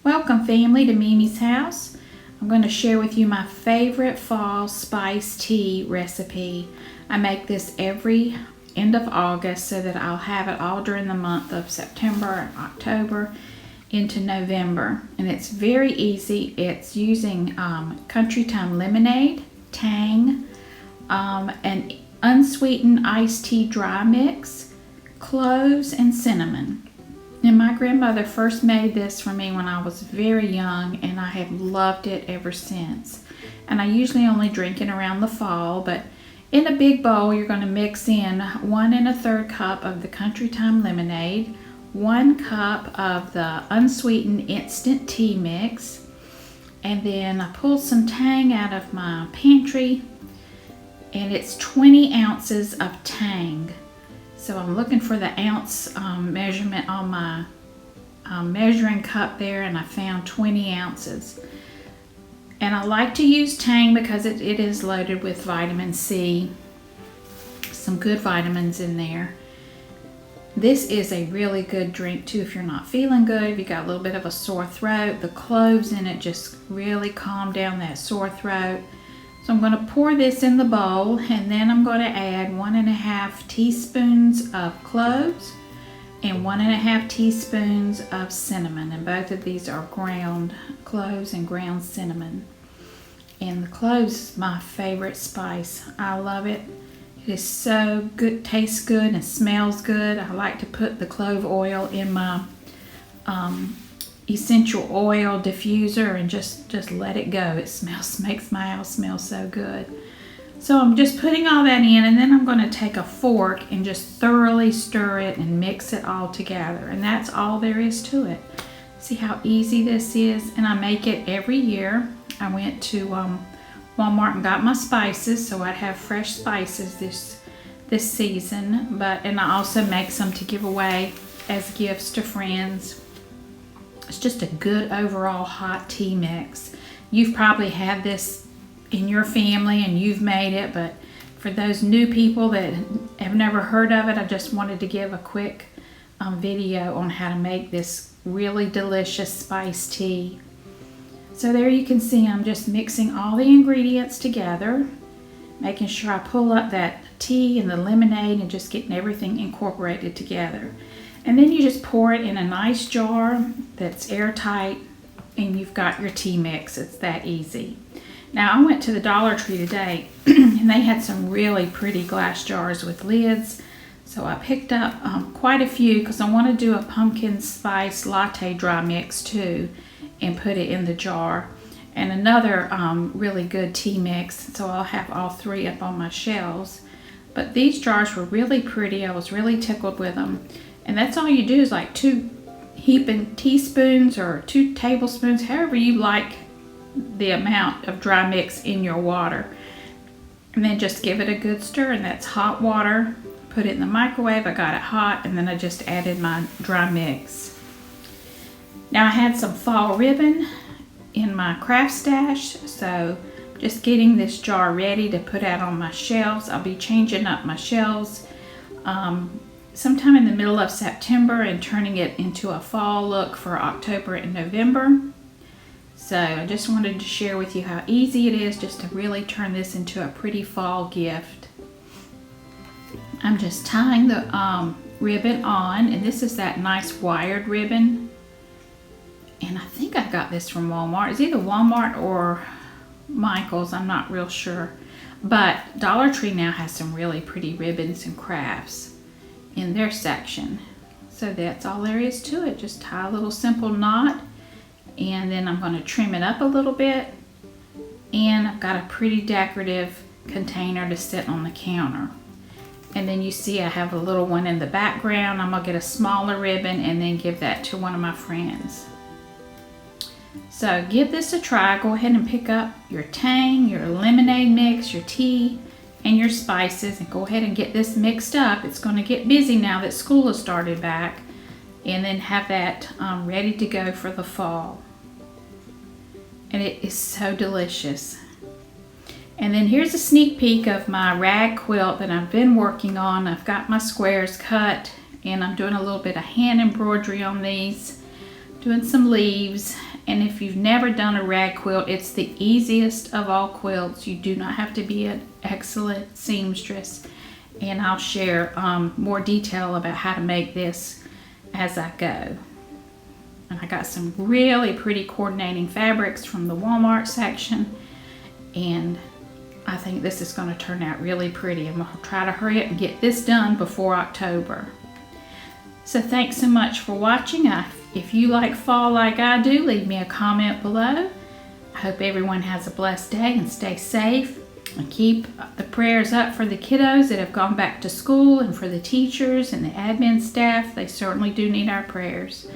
Welcome family to Mimi's house. I'm going to share with you my favorite fall spice tea recipe. I make this every end of August so that I'll have it all during the month of September and October into November. And it's very easy. It's using Country Time lemonade, Tang, an unsweetened iced tea dry mix, cloves, and cinnamon. And my grandmother first made this for me when I was very young, and I have loved it ever since. And I usually only drink it around the fall, but in a big bowl you're going to mix in 1 1/3 cup of the Country Time lemonade, 1 cup of the unsweetened instant tea mix, and then I pulled some Tang out of my pantry, and it's 20 ounces of Tang. So I'm looking for the ounce measurement on my measuring cup there, and I found 20 ounces. And I like to use Tang because it is loaded with vitamin C, some good vitamins in there. This is a really good drink too if you're not feeling good, if you got a little bit of a sore throat. The cloves in it just really calm down that sore throat. So I'm going to pour this in the bowl, and then I'm going to add 1 1/2 teaspoons of cloves and 1 1/2 teaspoons of cinnamon. And both of these are ground cloves and ground cinnamon. And the cloves is my favorite spice. I love it. It is so good, tastes good, and smells good. I like to put the clove oil in my essential oil diffuser and just let it go. It makes my house smell so good. So I'm just putting all that in, and then I'm going to take a fork and just thoroughly stir it and mix it all together. And that's all there is to it. See how easy this is? And I make it every year. I went to Walmart and got my spices, so I'd have fresh spices this season. And I also make some to give away as gifts to friends. It's just a good overall hot tea mix. You've probably had this in your family and you've made it, but for those new people that have never heard of it, I just wanted to give a quick video on how to make this really delicious spice tea. So there you can see I'm just mixing all the ingredients together, making sure I pull up that tea and the lemonade and just getting everything incorporated together. And then you just pour it in a nice jar that's airtight, and you've got your tea mix. It's that easy. Now I went to the Dollar Tree today and they had some really pretty glass jars with lids. So I picked up quite a few because I want to do a pumpkin spice latte dry mix too and put it in the jar. And another really good tea mix. So I'll have all three up on my shelves. But these jars were really pretty. I was really tickled with them. And that's all you do is like 2 heaping teaspoons or 2 tablespoons, however you like the amount of dry mix in your water. And then just give it a good stir, and that's hot water. Put it in the microwave. I got it hot, and then I just added my dry mix. Now I had some fall ribbon in my craft stash, so just getting this jar ready to put out on my shelves. I'll be changing up my shelves sometime in the middle of September and turning it into a fall look for October and November. So I just wanted to share with you how easy it is just to really turn this into a pretty fall gift. I'm just tying the ribbon on, and this is that nice wired ribbon. And I think I got this from Walmart. It's either Walmart or Michael's, I'm not real sure. But Dollar Tree now has some really pretty ribbons and crafts in their section. So that's all there is to it. Just tie a little simple knot, and then I'm going to trim it up a little bit, and I've got a pretty decorative container to sit on the counter. And then you see I have a little one in the background. I'm going to get a smaller ribbon and then give that to one of my friends. So give this a try. Go ahead and pick up your Tang, your lemonade mix, your tea, and your spices, and go ahead and get this mixed up. It's going to get busy now that school has started back, and then have that ready to go for the fall. And it is so delicious. And then here's a sneak peek of my rag quilt that I've been working on. I've got my squares cut, and I'm doing a little bit of hand embroidery on these doing some leaves. And if you've never done a rag quilt, it's the easiest of all quilts. You do not have to be an excellent seamstress. And I'll share more detail about how to make this as I go. And I got some really pretty coordinating fabrics from the Walmart section. And I think this is going to turn out really pretty. I'm going to try to hurry up and get this done before October. So thanks so much for watching. If you like fall like I do, leave me a comment below. I hope everyone has a blessed day and stay safe. And keep the prayers up for the kiddos that have gone back to school and for the teachers and the admin staff. They certainly do need our prayers.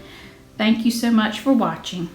Thank you so much for watching.